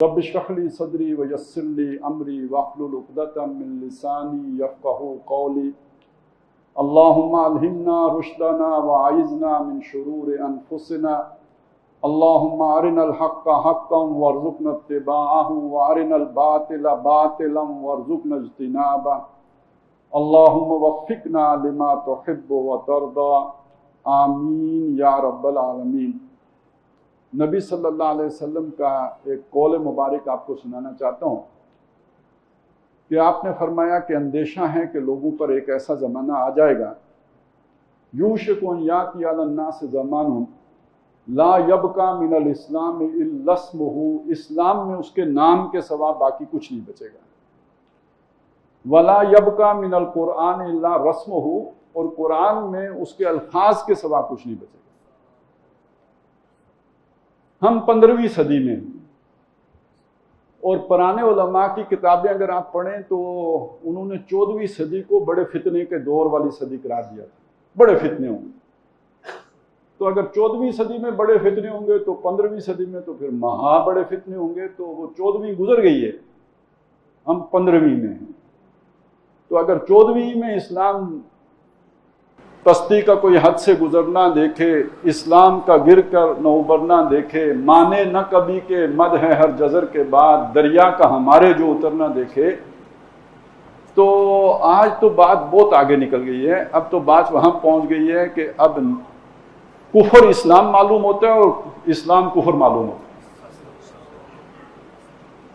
رب اشرح لي صدري ويسر لي امري واحلل عقدة من لساني يفقهوا قولي اللهم الهمنا رشدنا واعذنا من شرور انفسنا اللهم ارنا الحق حقا وارزقنا اتباعه وارنا الباطل باطلا وارزقنا اجتنابه اللهم وفقنا لما تحب وترضى آمین یا رب العالمین۔ نبی صلی اللہ علیہ وسلم کا ایک قول مبارک آپ کو سنانا چاہتا ہوں کہ آپ نے فرمایا کہ اندیشہ ہے کہ لوگوں پر ایک ایسا زمانہ آ جائے گا یوشک ان یاتی علی الناس زمان لا یبقى من الاسلام الا اسمہ، اسلام میں اس کے نام کے سوا باقی کچھ نہیں بچے گا، ولا یبقى من القرآن الا رسمہ، اور قرآن میں اس کے الفاظ کے سوا کچھ نہیں بچے گا۔ ہم 15ویں صدی میں اور پرانے علماء کی کتابیں اگر آپ پڑھیں تو انہوں نے 14ویں صدی کو بڑے فتنے کے دور والی صدی قرار دیا تھا، بڑے فتنے ہوں گے۔ تو اگر 14ویں صدی میں بڑے فتنے ہوں گے تو 15ویں صدی میں تو پھر مہا بڑے فتنے ہوں گے، تو وہ 14ویں گزر گئی ہے، ہم 15ویں میں ہیں۔ تو اگر 14ویں میں اسلام پستی کا کوئی حد سے گزرنا دیکھے، اسلام کا گر کر نہ ابھرنا دیکھے، مانے نہ کبھی کہ مد ہے ہر جزر کے بعد، دریا کا ہمارے جو اترنا دیکھے، تو آج تو بات بہت آگے نکل گئی ہے۔ اب تو بات وہاں پہنچ گئی ہے کہ اب کفر اسلام معلوم ہوتا ہے اور اسلام کفر معلوم ہوتا ہے۔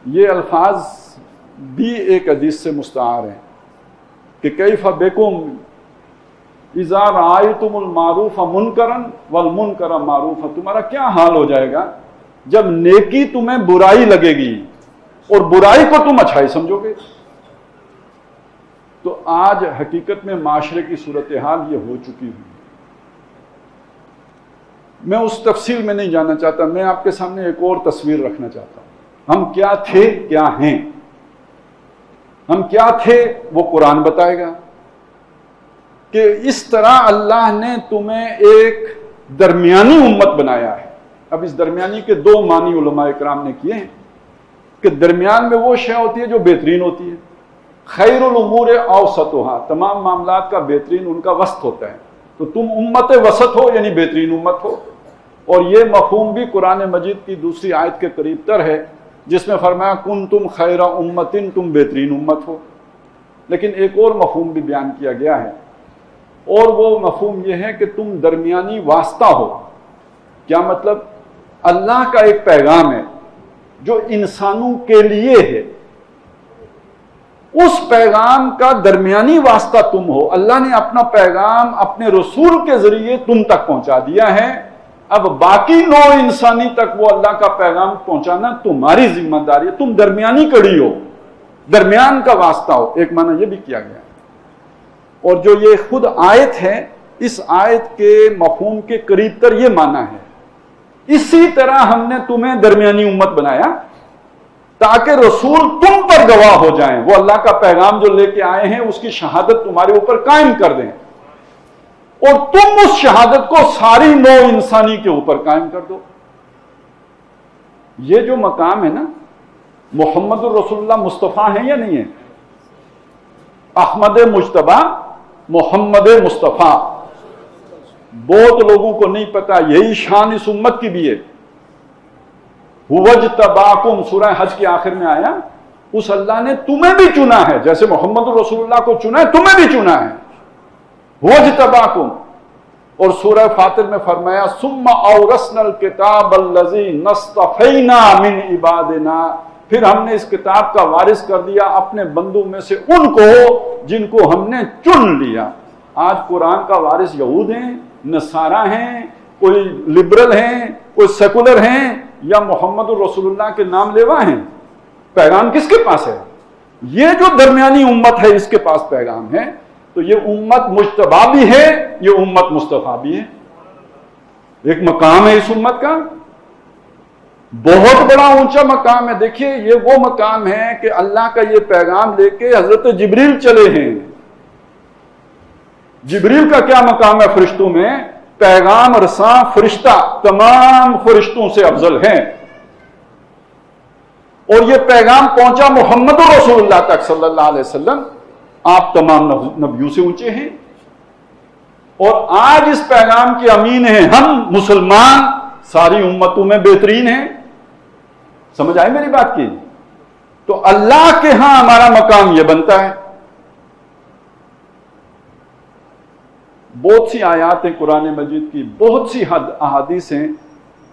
یہ الفاظ بھی ایک حدیث سے مستعار ہیں کہ کیف بکم اذا رأیتم المعروف منکرا والمنکر معروفا، تمہارا کیا حال ہو جائے گا جب نیکی تمہیں برائی لگے گی اور برائی کو تم اچھائی سمجھو گے۔ تو آج حقیقت میں معاشرے کی صورتحال یہ ہو چکی ہے۔ میں اس تفصیل میں نہیں جانا چاہتا، میں آپ کے سامنے ایک اور تصویر رکھنا چاہتا ہوں۔ ہم کیا تھے، کیا ہیں۔ ہم کیا تھے وہ قرآن بتائے گا کہ اس طرح اللہ نے تمہیں ایک درمیانی امت بنایا ہے۔ اب اس درمیانی کے دو معنی علماء اکرام نے کیے ہیں کہ درمیان میں وہ شے ہوتی ہے جو بہترین ہوتی ہے، خیر الامور اوسطھا، تمام معاملات کا بہترین ان کا وسط ہوتا ہے، تو تم امت وسط ہو یعنی بہترین امت ہو۔ اور یہ مفہوم بھی قرآن مجید کی دوسری آیت کے قریب تر ہے جس میں فرمایا کنتم خیر امت، تم بہترین امت ہو۔ لیکن ایک اور مفہوم بھی بیان کیا گیا ہے، اور وہ مفہوم یہ ہے کہ تم درمیانی واسطہ ہو۔ کیا مطلب؟ اللہ کا ایک پیغام ہے جو انسانوں کے لیے ہے، اس پیغام کا درمیانی واسطہ تم ہو۔ اللہ نے اپنا پیغام اپنے رسول کے ذریعے تم تک پہنچا دیا ہے، اب باقی نوع انسانی تک وہ اللہ کا پیغام پہنچانا تمہاری ذمہ داری ہے۔ تم درمیانی کڑی ہو، درمیان کا واسطہ ہو، ایک معنی یہ بھی کیا گیا ہے۔ اور جو یہ خود آیت ہے، اس آیت کے مفہوم کے قریب تر یہ معنی ہے، اسی طرح ہم نے تمہیں درمیانی امت بنایا تاکہ رسول تم پر گواہ ہو جائیں، وہ اللہ کا پیغام جو لے کے آئے ہیں اس کی شہادت تمہارے اوپر قائم کر دیں، اور تم اس شہادت کو ساری نوع انسانی کے اوپر قائم کر دو۔ یہ جو مقام ہے نا، محمد الرسول اللہ مصطفیٰ ہیں یا نہیں ہے؟ احمد مجتبی، محمد مصطفیٰ، بہت لوگوں کو نہیں پتا، یہی شان اس امت کی بھی ہے۔ وَاجْتَبَاكُمْ، سورہ حج کے آخر میں آیا، اس اللہ نے تمہیں بھی چنا ہے، جیسے محمد رسول اللہ کو چنا ہے تمہیں بھی چنا ہے۔ وَاجْتَبَاكُمْ، اور سورہ فاطر میں فرمایا ثُمَّ أَوْرَثْنَا الْكِتَابَ الَّذِي نَصْطَفَيْنَا مِنْ عِبَادِنَا، پھر ہم نے اس کتاب کا وارث کر دیا اپنے بندوں میں سے ان کو جن کو ہم نے چن لیا۔ آج قرآن کا وارث یہود ہیں، نصارہ ہیں، کوئی لبرل ہیں، کوئی سیکولر ہیں، یا محمد الرسول اللہ کے نام لیوا ہیں۔ پیغام کس کے پاس ہے؟ یہ جو درمیانی امت ہے اس کے پاس پیغام ہے۔ تو یہ امت مجتبی بھی ہے، یہ امت مصطفیٰ بھی ہے۔ ایک مقام ہے اس امت کا، بہت بڑا اونچا مقام ہے۔ دیکھیے یہ وہ مقام ہے کہ اللہ کا یہ پیغام لے کے حضرت جبریل چلے ہیں۔ جبریل کا کیا مقام ہے فرشتوں میں؟ پیغام رساں فرشتہ، تمام فرشتوں سے افضل ہیں۔ اور یہ پیغام پہنچا محمد رسول اللہ تک صلی اللہ علیہ وسلم، آپ تمام نبیوں سے اونچے ہیں، اور آج اس پیغام کے امین ہیں ہم مسلمان، ساری امتوں میں بہترین ہیں۔ سمجھ آئی میری بات کی؟ تو اللہ کے ہاں ہمارا مقام یہ بنتا ہے۔ بہت سی آیات ہیں قرآن مجید کی، بہت سی احادیث ہیں،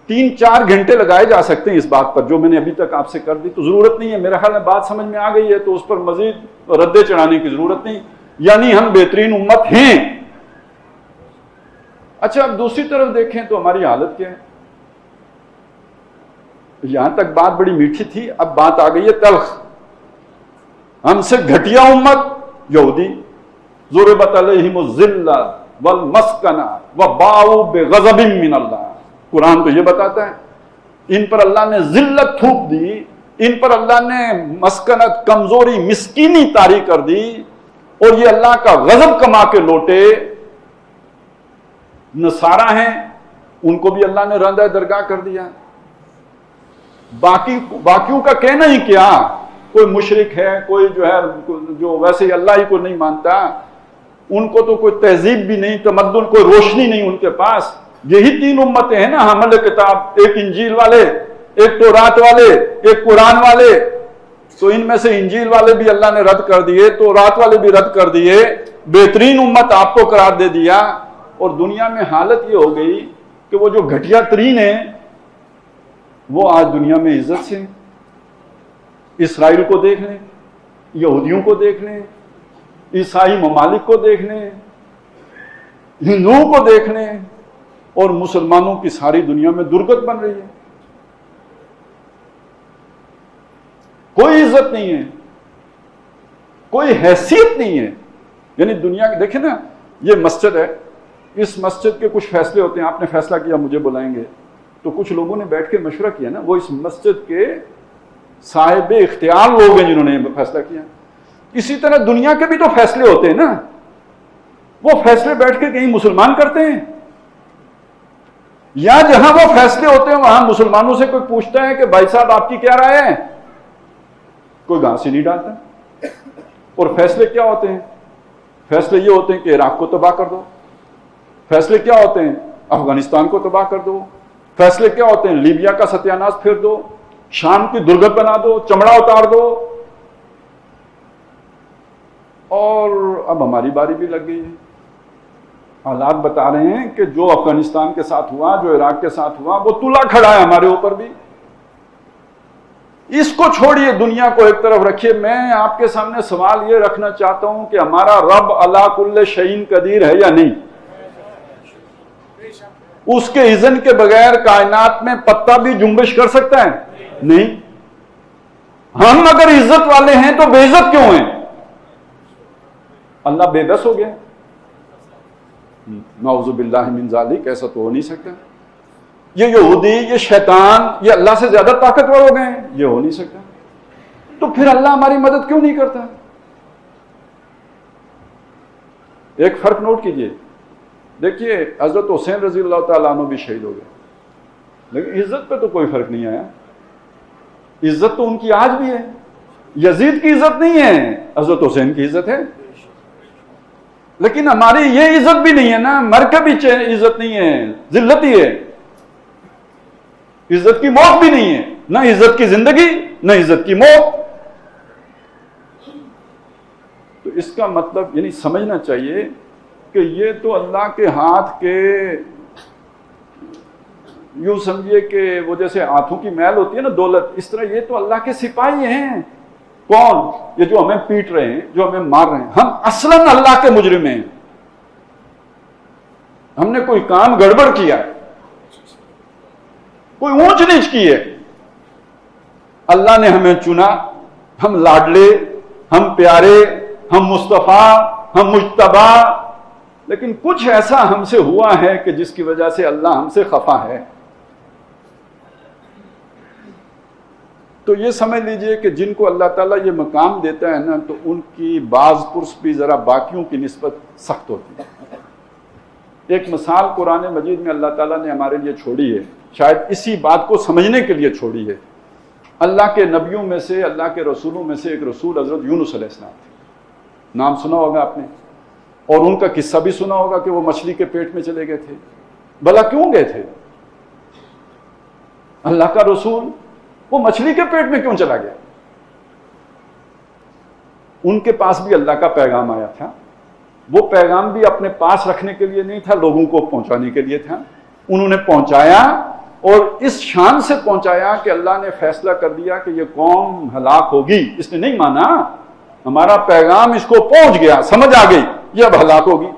3-4 گھنٹے لگائے جا سکتے ہیں اس بات پر جو میں نے ابھی تک آپ سے کر دی، تو ضرورت نہیں ہے، میرا خیال میں بات سمجھ میں آ گئی ہے، تو اس پر مزید ردے چڑھانے کی ضرورت نہیں، یعنی ہم بہترین امت ہیں۔ اچھا اب دوسری طرف دیکھیں تو ہماری حالت کیا ہے؟ یہاں تک بات بڑی میٹھی تھی، اب بات آ گئی ہے تلخ۔ ہم سے گھٹیا امت یہودی، ضربت علیہم الذلہ والمسکنہ وباؤوا بغضب من اللہ، قرآن تو یہ بتاتا ہے ان پر اللہ نے ذلت تھوپ دی، ان پر اللہ نے مسکنت، کمزوری، مسکینی طاری کر دی، اور یہ اللہ کا غضب کما کے لوٹے۔ نصارہ ہیں، ان کو بھی اللہ نے رندہ درگاہ کر دیا۔ باقیوں کا کہنا ہی کیا، کوئی مشرک ہے، کوئی جو ہے جو ویسے ہی اللہ ہی کو نہیں مانتا، ان کو تو کوئی تہذیب بھی نہیں، تمدن، کوئی روشنی نہیں ان کے پاس۔ یہی 3 امتیں ہیں نا حامل کتاب، ایک انجیل والے، ایک تورات والے، ایک قرآن والے۔ تو ان میں سے انجیل والے بھی اللہ نے رد کر دیے، تورات والے بھی رد کر دیے، بہترین امت آپ کو قرار دے دیا، اور دنیا میں حالت یہ ہو گئی کہ وہ جو گھٹیا ترین ہیں وہ آج دنیا میں عزت سے ہیں۔ اسرائیل کو دیکھ لیں، یہودیوں کو دیکھ لیں، عیسائی ممالک کو دیکھ لیں، ہندوؤں کو دیکھ لیں، اور مسلمانوں کی ساری دنیا میں درگت بن رہی ہے۔ کوئی عزت نہیں ہے، کوئی حیثیت نہیں ہے۔ یعنی دنیا کے دیکھیں نا، یہ مسجد ہے، اس مسجد کے کچھ فیصلے ہوتے ہیں، آپ نے فیصلہ کیا مجھے بلائیں گے، تو کچھ لوگوں نے بیٹھ کے مشورہ کیا نا، وہ اس مسجد کے صاحب اختیار لوگ ہیں جنہوں نے فیصلہ کیا۔ اسی طرح دنیا کے بھی تو فیصلے ہوتے ہیں نا، وہ فیصلے بیٹھ کے کہیں مسلمان کرتے ہیں، یا جہاں وہ فیصلے ہوتے ہیں وہاں مسلمانوں سے کوئی پوچھتا ہے کہ بھائی صاحب آپ کی کیا رائے ہے؟ کوئی گھاس ہی نہیں ڈالتا۔ اور فیصلے کیا ہوتے ہیں؟ فیصلے یہ ہوتے ہیں کہ عراق کو تباہ کر دو، فیصلے کیا ہوتے ہیں؟ افغانستان کو تباہ کر دو، فیصلے کیا ہوتے ہیں؟ لیبیا کا ستیہ ناش پھیر دو، شام کی درگت بنا دو، چمڑا اتار دو۔ اور اب ہماری باری بھی لگ گئی ہے۔ حالات بتا رہے ہیں کہ جو افغانستان کے ساتھ ہوا، جو عراق کے ساتھ ہوا، وہ تلا کھڑا ہے ہمارے اوپر بھی۔ اس کو چھوڑیے، دنیا کو ایک طرف رکھیے، میں آپ کے سامنے سوال یہ رکھنا چاہتا ہوں کہ ہمارا رب علی کل شیء قدیر ہے یا نہیں؟ اس کے اذن کے بغیر کائنات میں پتا بھی جنبش کر سکتا ہے؟ نہیں۔ ہم اگر عزت والے ہیں تو بے عزت کیوں ہیں؟ اللہ بے بس ہو گیا؟ نعوذ باللہ من ذالک، ایسا تو ہو نہیں سکتا۔ یہ یہودی، یہ شیطان، یہ اللہ سے زیادہ طاقتور ہو گئے ہیں؟ یہ ہو نہیں سکتا۔ تو پھر اللہ ہماری مدد کیوں نہیں کرتا؟ ایک فرق نوٹ کیجئے، دیکھیے حضرت حسین رضی اللہ تعالیٰ عنہ بھی شہید ہو گئے، لیکن عزت پہ تو کوئی فرق نہیں آیا۔ عزت تو ان کی آج بھی ہے۔ یزید کی عزت نہیں ہے، حضرت حسین کی عزت ہے۔ لیکن ہماری یہ عزت بھی نہیں ہے نا، مر کے بھی عزت نہیں ہے، ذلت ہی ہے۔ عزت کی موت بھی نہیں ہے، نہ عزت کی زندگی نہ عزت کی موت۔ تو اس کا مطلب یعنی سمجھنا چاہیے کہ یہ تو اللہ کے ہاتھ کے، یوں سمجھیے کہ وہ جیسے ہاتھوں کی میل ہوتی ہے نا دولت، اس طرح یہ تو اللہ کے سپاہی ہیں۔ کون؟ یہ جو ہمیں پیٹ رہے ہیں، جو ہمیں مار رہے ہیں، ہم اصلاً اللہ کے مجرم ہیں۔ ہم نے کوئی کام گڑبڑ کیا ہے، کوئی اونچ نیچ کی ہے، اللہ نے ہمیں چنا، ہم لاڈلے، ہم پیارے، ہم مصطفیٰ، ہم مجتبی، لیکن کچھ ایسا ہم سے ہوا ہے کہ جس کی وجہ سے اللہ ہم سے خفا ہے۔ تو یہ سمجھ لیجئے کہ جن کو اللہ تعالیٰ یہ مقام دیتا ہے نا، تو ان کی باز پرس بھی ذرا باقیوں کی نسبت سخت ہوتی ہے۔ ایک مثال قرآن مجید میں اللہ تعالیٰ نے ہمارے لیے چھوڑی ہے، شاید اسی بات کو سمجھنے کے لیے چھوڑی ہے۔ اللہ کے نبیوں میں سے، اللہ کے رسولوں میں سے ایک رسول حضرت یونس علیہ السلام تھے. نام سنا ہوگا آپ نے، اور ان کا قصہ بھی سنا ہوگا کہ وہ مچھلی کے پیٹ میں چلے گئے تھے. بھلا کیوں گئے تھے؟ اللہ کا رسول وہ مچھلی کے پیٹ میں کیوں چلا گیا؟ ان کے پاس بھی اللہ کا پیغام آیا تھا. وہ پیغام بھی اپنے پاس رکھنے کے لیے نہیں تھا، لوگوں کو پہنچانے کے لیے تھا. انہوں نے پہنچایا، اور اس شان سے پہنچایا کہ اللہ نے فیصلہ کر دیا کہ یہ قوم ہلاک ہوگی. اس نے نہیں مانا، ہمارا پیغام اس کو پہنچ گیا، سمجھ آ گئی، یہ اب ہلاک ہوگی.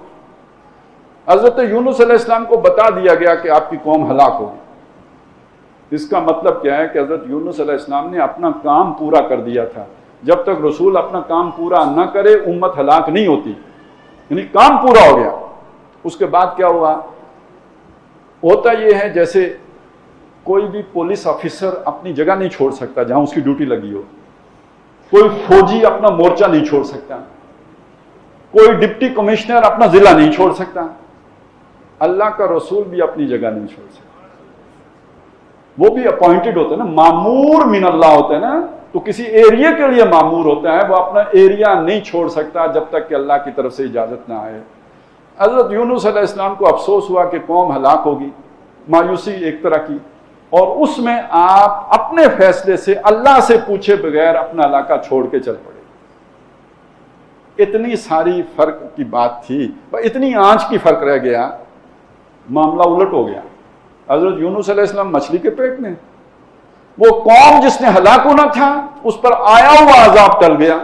حضرت یونس علیہ السلام کو بتا دیا گیا کہ آپ کی قوم ہلاک ہوگی. اس کا مطلب کیا ہے کہ حضرت یونس علیہ السلام نے اپنا کام پورا کر دیا تھا. جب تک رسول اپنا کام پورا نہ کرے امت ہلاک نہیں ہوتی. یعنی کام پورا ہو گیا. اس کے بعد کیا ہوا؟ ہوتا یہ ہے جیسے کوئی بھی پولیس آفیسر اپنی جگہ نہیں چھوڑ سکتا جہاں اس کی ڈیوٹی لگی ہو. کوئی فوجی اپنا مورچہ نہیں چھوڑ سکتا. کوئی ڈپٹی کمشنر اپنا ضلع نہیں چھوڑ سکتا. اللہ کا رسول بھی اپنی جگہ نہیں چھوڑ سکتا. وہ بھی اپوائنٹڈ ہوتا ہے نا، مامور من اللہ ہوتا ہے نا، تو کسی ایریا کے لیے مامور ہوتا ہے. وہ اپنا ایریا نہیں چھوڑ سکتا جب تک کہ اللہ کی طرف سے اجازت نہ آئے. حضرت یونس علیہ السلام کو افسوس ہوا کہ قوم ہلاک ہوگی، مایوسی ایک طرح کی، اور اس میں آپ اپنے فیصلے سے اللہ سے پوچھے بغیر اپنا علاقہ چھوڑ کے چل پڑے. اتنی ساری فرق کی بات تھی، اتنی آنچ کی فرق رہ گیا، معاملہ الٹ ہو گیا. حضرت یونس علیہ السلام مچھلی کے پیٹ میں، وہ قوم جس نے ہلاک ہونا تھا اس پر آیا ہوا عذاب ٹل گیا.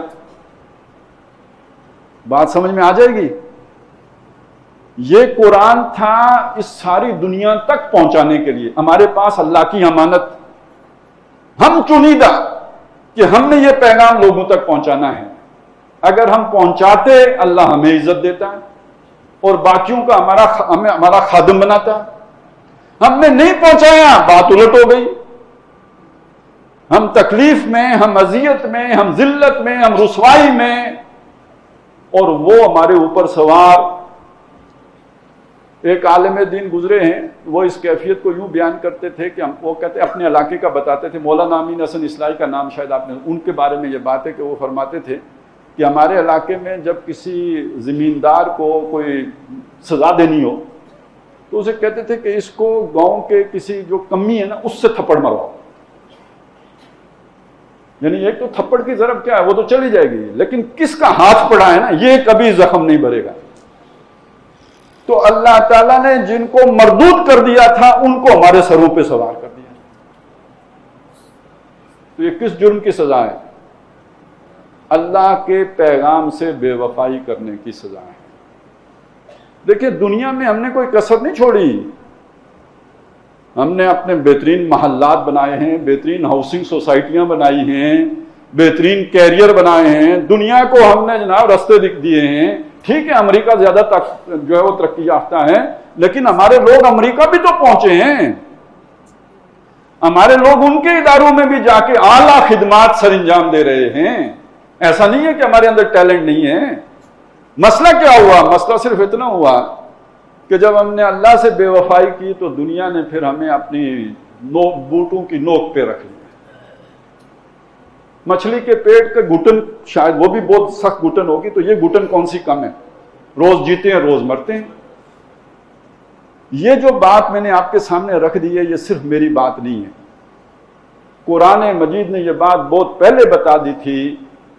بات سمجھ میں آ جائے گی؟ یہ قرآن تھا اس ساری دنیا تک پہنچانے کے لیے. ہمارے پاس اللہ کی امانت، ہم چنیدہ کہ ہم نے یہ پیغام لوگوں تک پہنچانا ہے. اگر ہم پہنچاتے اللہ ہمیں عزت دیتا ہے اور باقیوں کا ہمارا خادم بناتا. ہم نے نہیں پہنچایا، بات الٹ ہو گئی. ہم تکلیف میں، ہم اذیت میں، ہم ذلت میں، ہم رسوائی میں، اور وہ ہمارے اوپر سوار. ایک عالم دین گزرے ہیں، وہ اس کیفیت کو یوں بیان کرتے تھے کہ وہ کہتے اپنے علاقے کا بتاتے تھے. مولانا امین حسن اصلاحی کا نام شاید آپ نے، ان کے بارے میں یہ بات ہے کہ وہ فرماتے تھے کہ ہمارے علاقے میں جب کسی زمیندار کو کوئی سزا دینی ہو تو اسے کہتے تھے کہ اس کو گاؤں کے کسی جو کمی ہے نا اس سے تھپڑ مرواؤ. یعنی ایک تو تھپڑ کی ضرب کیا ہے، وہ تو چلی جائے گی، لیکن کس کا ہاتھ پڑا ہے نا یہ کبھی زخم نہیں بھرے گا. تو اللہ تعالیٰ نے جن کو مردود کر دیا تھا ان کو ہمارے سروں پہ سوار کر دیا. تو یہ کس جرم کی سزا ہے؟ اللہ کے پیغام سے بے وفائی کرنے کی سزا ہے. دیکھیں دنیا میں ہم نے کوئی کسر نہیں چھوڑی. ہم نے اپنے بہترین محلات بنائے ہیں، بہترین ہاؤسنگ سوسائٹیاں بنائی ہیں، بہترین کیریئر بنائے ہیں. دنیا کو ہم نے جناب رستے دکھ دیے ہیں. ٹھیک ہے امریکہ زیادہ جو ہے وہ ترقی یافتہ ہے، لیکن ہمارے لوگ امریکہ بھی تو پہنچے ہیں. ہمارے لوگ ان کے اداروں میں بھی جا کے اعلیٰ خدمات سر انجام دے رہے ہیں. ایسا نہیں ہے کہ ہمارے اندر ٹیلنٹ نہیں ہے. مسئلہ کیا ہوا؟ مسئلہ صرف اتنا ہوا کہ جب ہم نے اللہ سے بے وفائی کی تو دنیا نے پھر ہمیں اپنی بوٹوں کی نوک پہ رکھ لیا. مچھلی کے پیٹ کے گھٹن، شاید وہ بھی بہت سخت گھٹن ہوگی، تو یہ گھٹن کون سی کم ہے؟ روز جیتے ہیں روز مرتے ہیں. یہ جو بات میں نے آپ کے سامنے رکھ دی ہے یہ صرف میری بات نہیں ہے. قرآن مجید نے یہ بات بہت پہلے بتا دی تھی.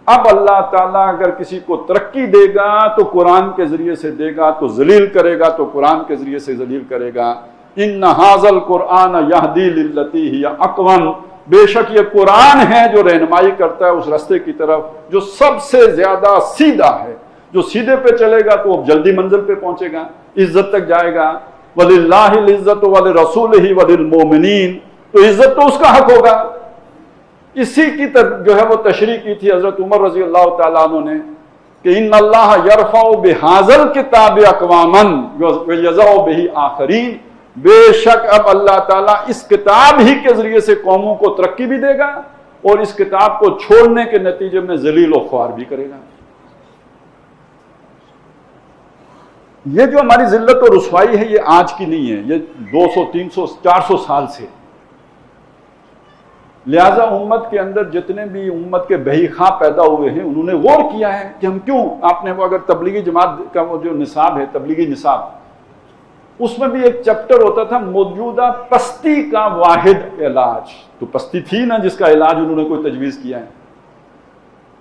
اب اللہ تعالیٰ اگر کسی کو ترقی دے گا تو قرآن کے ذریعے سے دے گا، تو ذلیل کرے گا تو قرآن کے ذریعے سے ذلیل کرے گا. ان ھذا القرآن یہدی للتی ہی اقوم، بے شک یہ قرآن ہے جو رہنمائی کرتا ہے اس رستے کی طرف جو سب سے زیادہ سیدھا ہے. جو سیدھے پہ چلے گا تو وہ جلدی منزل پہ پہنچے گا، عزت تک جائے گا. وَلِلَّهِ الْعِزَّةُ وَلِرَسُولِهِ وَلِلْمُؤْمِنِينَ، تو عزت تو اس کا حق ہوگا. اسی کی جو ہے وہ تشریح کی تھی حضرت عمر رضی اللہ تعالیٰ عنہ نے کہ ان اللہ یرفع بہذا الکتاب اقواما ویضع بہ آخرین. بے شک اب اللہ تعالیٰ اس کتاب ہی کے ذریعے سے قوموں کو ترقی بھی دے گا اور اس کتاب کو چھوڑنے کے نتیجے میں ذلیل و خوار بھی کرے گا. یہ جو ہماری ذلت و رسوائی ہے یہ آج کی نہیں ہے، یہ 200 300 400 سال سے. لہذا امت کے اندر جتنے بھی امت کے بہی خواہ پیدا ہوئے ہیں انہوں نے غور کیا ہے کہ ہم کیوں، آپ نے وہ اگر تبلیغی جماعت کا وہ جو نصاب ہے تبلیغی نصاب، اس میں بھی ایک چیپٹر ہوتا تھا موجودہ پستی کا واحد علاج، تو پستی تھی نا جس کا علاج انہوں نے کوئی تجویز کیا ہے۔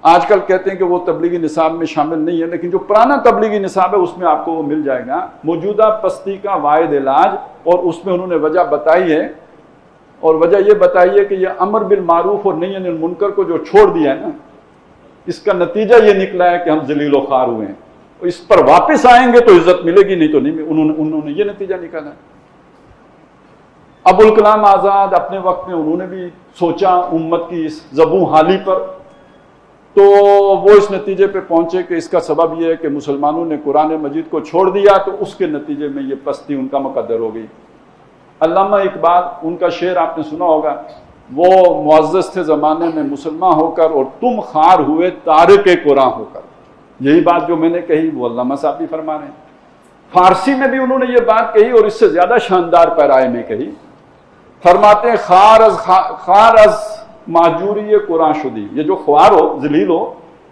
آج کل کہتے ہیں کہ وہ تبلیغی نصاب میں شامل نہیں ہے، لیکن جو پرانا تبلیغی نصاب ہے اس میں آپ کو وہ مل جائے گا، موجودہ پستی کا واحد علاج، اور اس میں انہوں نے وجہ بتائی ہے، اور وجہ یہ بتائی ہے کہ یہ امر بالمعروف اور نہی عن المنکر کو جو چھوڑ دیا ہے نا، اس کا نتیجہ یہ نکلا ہے کہ ہم ذلیل و خوار ہوئے ہیں، اس پر واپس آئیں گے تو عزت ملے گی، نہیں تو نہیں۔ انہوں نے یہ نتیجہ نکالا ہے۔ ابوالکلام آزاد اپنے وقت میں انہوں نے بھی سوچا امت کی اس زبوں حالی پر، تو وہ اس نتیجے پہ پہنچے کہ اس کا سبب یہ ہے کہ مسلمانوں نے قرآن مجید کو چھوڑ دیا، تو اس کے نتیجے میں یہ پستی ان کا مقدر ہو گئی۔ علامہ اقبال، ان کا شعر آپ نے سنا ہوگا، وہ معزز تھے زمانے میں مسلمان ہو کر اور تم خار ہوئے تارک قرآن ہو کر، یہی بات جو میں نے کہی وہ علامہ صاحب بھی فرما رہے ہیں۔ فارسی میں بھی انہوں نے یہ بات کہی اور اس سے زیادہ شاندار پیرائے میں کہی، فرماتے ہیں خار از ماجوری قرآن شدی، یہ جو خوار ہو ذلیل ہو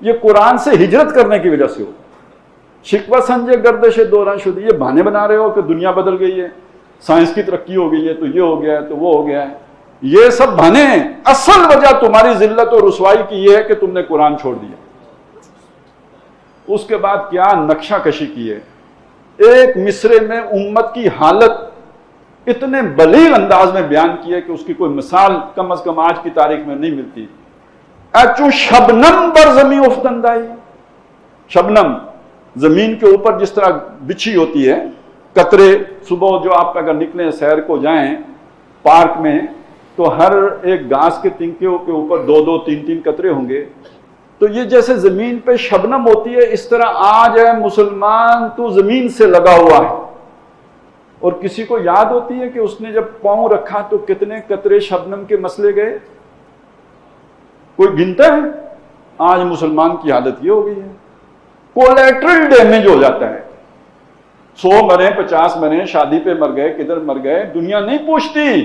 یہ قرآن سے ہجرت کرنے کی وجہ سے ہو، شکوہ سنجے گردش دوران شدی، یہ بہانے بنا رہے ہو کہ دنیا بدل گئی ہے، سائنس کی ترقی ہو گئی ہے تو یہ ہو گیا ہے تو وہ ہو گیا ہے، یہ سب بہانے ہیں، اصل وجہ تمہاری ذلت اور رسوائی کی یہ ہے کہ تم نے قرآن چھوڑ دیا۔ اس کے بعد کیا نقشہ کشی کی ہے، ایک مصرے میں امت کی حالت اتنے بلیغ انداز میں بیان کی ہے کہ اس کی کوئی مثال کم از کم آج کی تاریخ میں نہیں ملتی۔ اچو شبنم بر زمین افتندائی، شبنم زمین کے اوپر جس طرح بچھی ہوتی ہے، قطرے، صبح جو آپ اگر نکلیں سیر کو جائیں پارک میں تو ہر ایک گھاس کے تنکیوں کے اوپر دو دو تین تین قطرے ہوں گے، تو یہ جیسے زمین پہ شبنم ہوتی ہے اس طرح آج ہے مسلمان تو زمین سے لگا ہوا ہے، اور کسی کو یاد ہوتی ہے کہ اس نے جب پاؤں رکھا تو کتنے قطرے شبنم کے مسلے گئے؟ کوئی گنتا ہے؟ آج مسلمان کی حالت یہ ہو گئی ہے، کولیٹرل ڈیمیج ہو جاتا ہے، 100 مرے 50 مرے، شادی پہ مر گئے، کدھر مر گئے، دنیا نہیں پوچھتی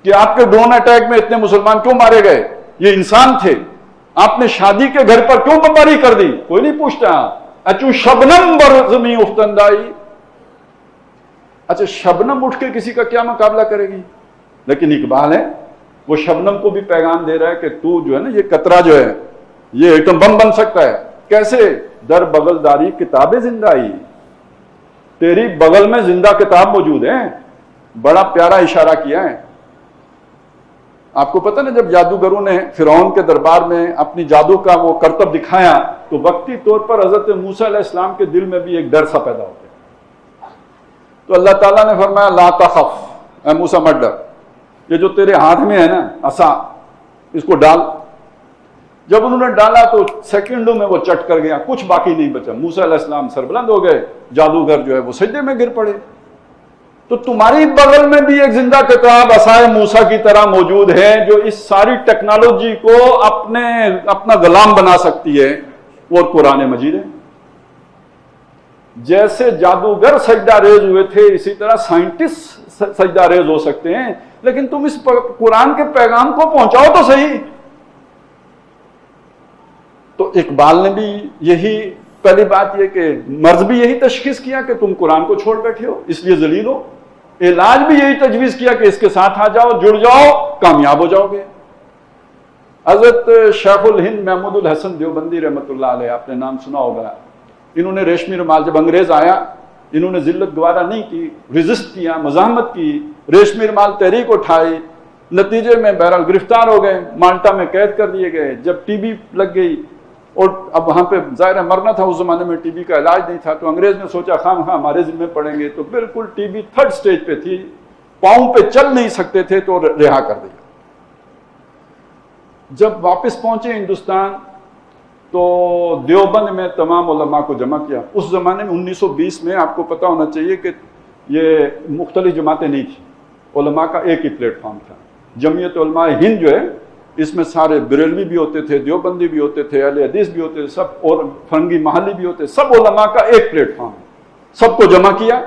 کہ آپ کے ڈرون اٹیک میں اتنے مسلمان کیوں مارے گئے، یہ انسان تھے، آپ نے شادی کے گھر پر کیوں بمباری کر دی، کوئی نہیں پوچھتا۔ اچو شبنم بر زمین افتندائی، اچھا شبنم اٹھ کے کسی کا کیا مقابلہ کرے گی؟ لیکن اقبال ہے وہ شبنم کو بھی پیغام دے رہا ہے کہ تو جو ہے نا یہ قطرہ جو ہے یہ ایٹم بم بن سکتا ہے، کیسے؟ در بغل داری کتاب زندائی، تیری بغل میں زندہ کتاب موجود ہے، بڑا پیارا اشارہ کیا ہے۔ آپ کو پتہ نا جب جادوگروں نے فرعون کے دربار میں اپنی جادو کا وہ کرتب دکھایا تو وقتی طور پر حضرت موسیٰ علیہ السلام کے دل میں بھی ایک ڈر سا پیدا ہو گیا، تو اللہ تعالیٰ نے فرمایا لا تخف، اے موسیٰ مت ڈر، یہ جو تیرے ہاتھ میں ہے نا عصا، اس کو ڈال۔ جب انہوں نے ڈالا تو سیکنڈوں میں وہ چٹ کر گیا، کچھ باقی نہیں بچا، موسیٰ علیہ السلام سربلند ہو گئے، جادوگر جو ہے وہ سجدے میں گر پڑے۔ تو تمہاری بغل میں بھی ایک زندہ کتاب عصائے موسیٰ کی طرح موجود ہے جو اس ساری ٹیکنالوجی کو اپنا غلام بنا سکتی ہے، اور قرآن مجید ہے۔ جیسے جادوگر سجدہ ریز ہوئے تھے اسی طرح سائنٹسٹ سجدہ ریز ہو سکتے ہیں، لیکن تم اس قرآن کے پیغام کو پہنچاؤ تو صحیح۔ تو اقبال نے بھی یہی پہلی بات یہ کہ مرض بھی یہی تشخیص کیا کہ تم قرآن کو چھوڑ بیٹھے ہو اس لیے ذلیل ہو، علاج بھی یہی تجویز کیا کہ اس کے ساتھ آ جاؤ، جڑ جاؤ، کامیاب ہو جاؤ گے۔ حضرت شیخ الہند محمود الحسن دیوبندی رحمۃ اللہ علیہ، آپ نے نام سنا ہوگا، انہوں نے ریشمی رومال، جب انگریز آیا انہوں نے ذلت گوارا نہیں کی، ریزسٹ کیا، مزاحمت کی، ریشمی رومال تحریک اٹھائی، نتیجے میں بہرحال گرفتار ہو گئے، مالٹا میں قید کر دیے گئے۔ جب ٹی بی لگ گئی اور اب وہاں پہ ظاہر ہے مرنا تھا، اس زمانے میں ٹی بی کا علاج نہیں تھا، تو انگریز نے سوچا خام خواہ ہمارے ذمے پڑیں گے، تو بالکل ٹی بی 3rd سٹیج پہ تھی، پاؤں پہ چل نہیں سکتے تھے، تو رہا کر دیا۔ جب واپس پہنچے ہندوستان تو دیوبند میں تمام علماء کو جمع کیا۔ اس زمانے میں 1920 میں آپ کو پتہ ہونا چاہیے کہ یہ مختلف جماعتیں نہیں تھیں، علماء کا ایک ہی پلیٹ فارم تھا۔ جمعیت علماء ہند جو ہے اس میں سارے بریلوی بھی ہوتے تھے، دیوبندی بھی ہوتے تھے، اہل حدیث بھی ہوتے تھے، سب، اور فرنگی محلی بھی ہوتے، سب علماء کا ایک پلیٹ فارم، سب کو جمع کیا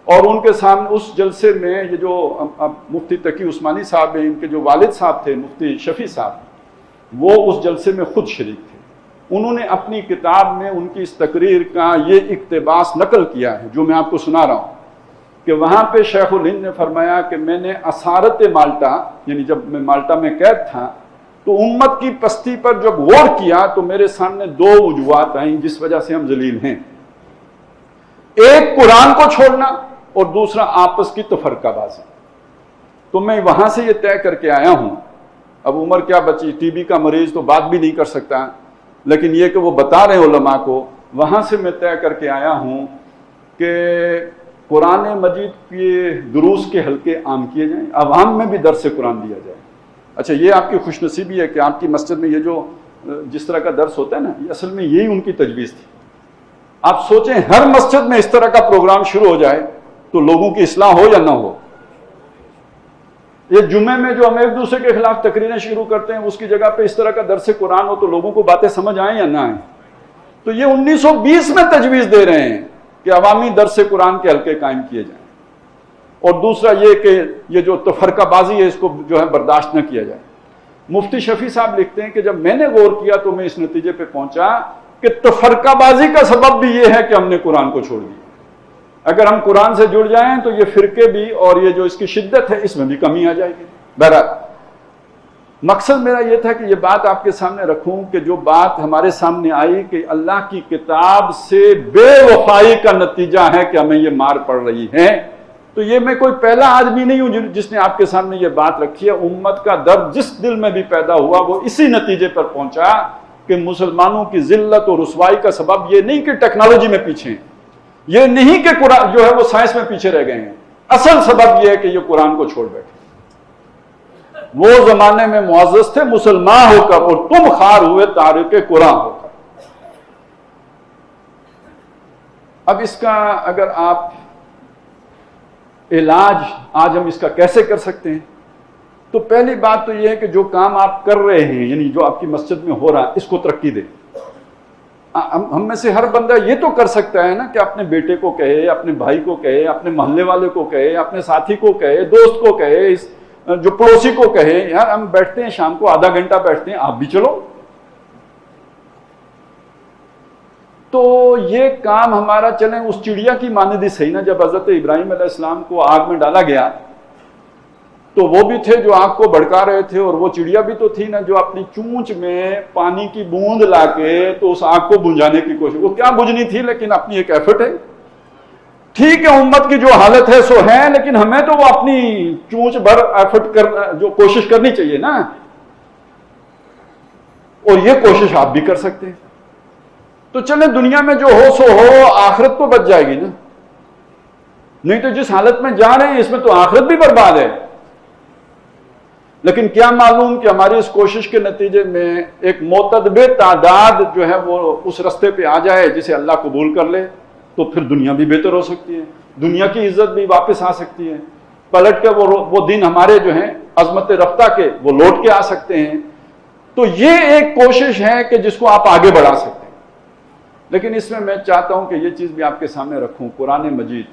اور ان کے سامنے اس جلسے میں یہ جو مفتی تقی عثمانی صاحب ہیں، ان کے جو والد صاحب تھے مفتی شفیع صاحب، وہ اس جلسے میں خود شریک تھے. انہوں نے اپنی کتاب میں ان کی اس تقریر کا یہ اقتباس نقل کیا ہے جو میں آپ کو سنا رہا ہوں، کہ وہاں پہ شیخ الہند نے فرمایا کہ میں نے اسارت مالٹا، یعنی جب میں مالٹا میں قید تھا تو امت کی پستی پر جب غور کیا تو میرے سامنے دو وجوہات آئیں جس وجہ سے ہم ذلیل ہیں. ایک قرآن کو چھوڑنا اور دوسرا آپس کی تفرقہ بازی. تو میں وہاں سے یہ طے کر کے آیا ہوں. اب عمر کیا بچی، ٹی بی کا مریض تو بات بھی نہیں کر سکتا، لیکن یہ کہ وہ بتا رہے علماء کو، وہاں سے میں طے کر کے آیا ہوں کہ قرآن مجید کے دروس کے حلقے عام کیے جائیں، عوام میں بھی درس قرآن دیا جائے. اچھا، یہ آپ کی خوش نصیبی ہے کہ آپ کی مسجد میں یہ جو جس طرح کا درس ہوتا ہے نا، یہ اصل میں یہی ان کی تجویز تھی. آپ سوچیں ہر مسجد میں اس طرح کا پروگرام شروع ہو جائے تو لوگوں کی اصلاح ہو یا نہ ہو. یہ جمعے میں جو ہم ایک دوسرے کے خلاف تقریریں شروع کرتے ہیں، اس کی جگہ پہ اس طرح کا درس قرآن ہو تو لوگوں کو باتیں سمجھ آئیں یا نہ آئیں. تو یہ 1920 میں تجویز دے رہے ہیں کہ عوامی درس قرآن کے حلقے قائم کیے جائیں. اور دوسرا یہ کہ یہ جو تفرقہ بازی ہے اس کو جو ہے برداشت نہ کیا جائے. مفتی شفیع صاحب لکھتے ہیں کہ جب میں نے غور کیا تو میں اس نتیجے پہ پہنچا کہ تفرقہ بازی کا سبب بھی یہ ہے کہ ہم نے قرآن کو چھوڑ دیا. اگر ہم قرآن سے جڑ جائیں تو یہ فرقے بھی اور یہ جو اس کی شدت ہے اس میں بھی کمی آ جائے گی. بہرحال مقصد میرا یہ تھا کہ یہ بات آپ کے سامنے رکھوں کہ جو بات ہمارے سامنے آئی کہ اللہ کی کتاب سے بے وفائی کا نتیجہ ہے کہ ہمیں یہ مار پڑ رہی ہے، تو یہ میں کوئی پہلا آدمی نہیں ہوں جس نے آپ کے سامنے یہ بات رکھی ہے. امت کا درد جس دل میں بھی پیدا ہوا وہ اسی نتیجے پر پہنچا کہ مسلمانوں کی ذلت اور رسوائی کا سبب یہ نہیں کہ ٹیکنالوجی میں پیچھے ہیں، یہ نہیں کہ قرآن جو ہے وہ سائنس میں پیچھے رہ گئے ہیں، اصل سبب یہ ہے کہ یہ قرآن کو چھوڑ بیٹھے. وہ زمانے میں معزز تھے مسلمان ہو کر اور تم خار ہوئے تارک قرآن ہو کر. اب اس کا اگر آپ علاج آج ہم اس کا کیسے کر سکتے ہیں، تو پہلی بات تو یہ ہے کہ جو کام آپ کر رہے ہیں، یعنی جو آپ کی مسجد میں ہو رہا ہے، اس کو ترقی دیں. ہم میں سے ہر بندہ یہ تو کر سکتا ہے نا کہ اپنے بیٹے کو کہے، اپنے بھائی کو کہے، اپنے محلے والے کو کہے، اپنے ساتھی کو کہے، دوست کو کہے، جو پڑوسی کو کہے، یار ہم بیٹھتے ہیں شام کو آدھا گھنٹہ بیٹھتے ہیں، آپ بھی چلو. تو یہ کام ہمارا چلیں اس چڑیا کی مانند ہی صحیح نا. جب حضرت ابراہیم علیہ السلام کو آگ میں ڈالا گیا تو وہ بھی تھے جو آگ کو بھڑکا رہے تھے، اور وہ چڑیا بھی تو تھی نا جو اپنی چونچ میں پانی کی بوند لا کے تو اس آگ کو بجھانے کی کوشش. وہ کیا بجھنی تھی لیکن اپنی ایک ایفرٹ ہے. ٹھیک ہے امت کی جو حالت ہے سو ہے، لیکن ہمیں تو وہ اپنی چونچ بھر ایفرٹ جو کوشش کرنی چاہیے نا. اور یہ کوشش آپ بھی کر سکتے ہیں. تو چلیں دنیا میں جو ہو سو ہو، آخرت تو بچ جائے گی نا. نہیں تو جس حالت میں جا رہے ہیں اس میں تو آخرت بھی برباد ہے. لیکن کیا معلوم کہ ہماری اس کوشش کے نتیجے میں ایک معتدب تعداد جو ہے وہ اس رستے پہ آ جائے جسے اللہ قبول کر لے، تو پھر دنیا بھی بہتر ہو سکتی ہے، دنیا کی عزت بھی واپس آ سکتی ہے. پلٹ کے وہ دن ہمارے جو ہیں عظمت رفتہ کے وہ لوٹ کے آ سکتے ہیں. تو یہ ایک کوشش ہے کہ جس کو آپ آگے بڑھا سکتے ہیں. لیکن اس میں میں چاہتا ہوں کہ یہ چیز بھی آپ کے سامنے رکھوں. قرآن مجید،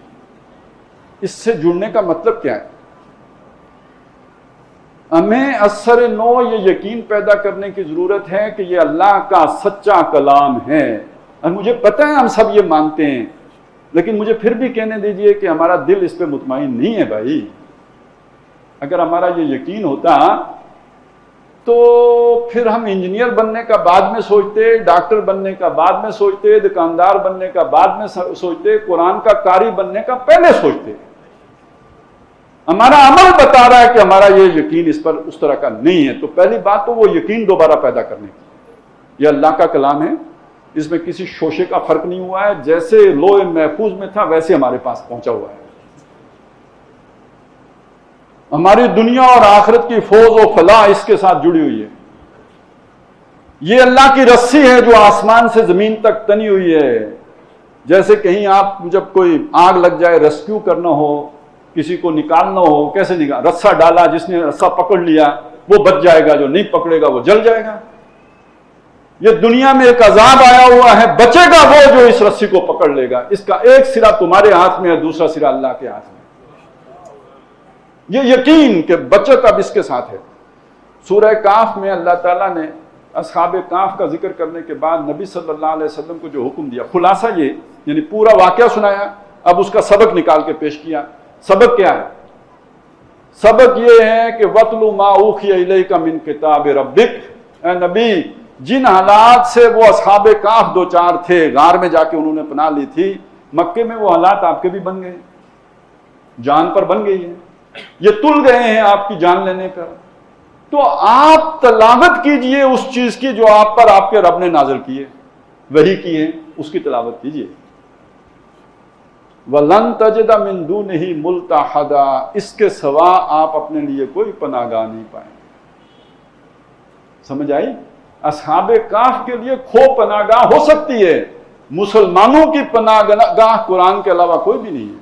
اس سے جڑنے کا مطلب کیا ہے؟ ہمیں اثر نو یہ یقین پیدا کرنے کی ضرورت ہے کہ یہ اللہ کا سچا کلام ہے. اور مجھے پتہ ہے ہم سب یہ مانتے ہیں، لیکن مجھے پھر بھی کہنے دیجئے کہ ہمارا دل اس پہ مطمئن نہیں ہے بھائی. اگر ہمارا یہ یقین ہوتا تو پھر ہم انجینئر بننے کا بعد میں سوچتے، ڈاکٹر بننے کا بعد میں سوچتے، دکاندار بننے کا بعد میں سوچتے، قرآن کا قاری بننے کا پہلے سوچتے. ہمارا عمل بتا رہا ہے کہ ہمارا یہ یقین اس پر اس طرح کا نہیں ہے. تو پہلی بات تو وہ یقین دوبارہ پیدا کرنے کی. یہ اللہ کا کلام ہے، اس میں کسی شوشے کا فرق نہیں ہوا ہے. جیسے لوح محفوظ میں تھا ویسے ہمارے پاس پہنچا ہوا ہے. ہماری دنیا اور آخرت کی فوز و فلاح اس کے ساتھ جڑی ہوئی ہے. یہ اللہ کی رسی ہے جو آسمان سے زمین تک تنی ہوئی ہے. جیسے کہیں آپ جب کوئی آگ لگ جائے، ریسکیو کرنا ہو، کسی کو نکالنا ہو، کیسے نکال؟ رسا ڈالا، جس نے رسا پکڑ لیا وہ بچ جائے گا، جو نہیں پکڑے گا وہ جل جائے گا. یہ دنیا میں ایک عذاب آیا ہوا ہے، بچے گا وہ جو اس رسی کو پکڑ لے گا، اس کا ایک سرا تمہارے ہاتھ میں ہے، دوسرا سرا اللہ کے ہاتھ میں۔ یہ یقین کہ بچت اب اس کے ساتھ ہے۔ سورہ کہف میں اللہ تعالیٰ نے اصحاب کہف کا ذکر کرنے کے بعد نبی صلی اللہ علیہ وسلم کو جو حکم دیا، خلاصہ یہ، یعنی پورا واقعہ سنایا، اب اس کا سبق نکال کے پیش کیا۔ سبق کیا ہے؟ سبق یہ ہے کہ وَاتْلُ مَا أُوحِيَ إِلَيْكَ مِن کتاب ربک، اے نبی جن حالات سے وہ اصحاب کہف دو چار تھے، غار میں جا کے انہوں نے پناہ لی تھی، مکے میں وہ حالات آپ کے بھی بن گئے، جان پر بن گئی ہے، یہ تل گئے ہیں آپ کی جان لینے پر، تو آپ تلاوت کیجئے اس چیز کی جو آپ پر آپ کے رب نے نازل کی ہے، وحی کی ہے، اس کی تلاوت کیجئے۔ وَلَن تَجِدَ مِن دُونِهِ مُلْتَحَدًا، اس کے سوا آپ اپنے لیے کوئی پناہ گاہ نہیں پائیں۔ سمجھ آئی؟ اصحاب کہف کے لیے کھو پناہ گاہ ہو سکتی ہے، مسلمانوں کی پناہ گاہ قرآن کے علاوہ کوئی بھی نہیں ہے۔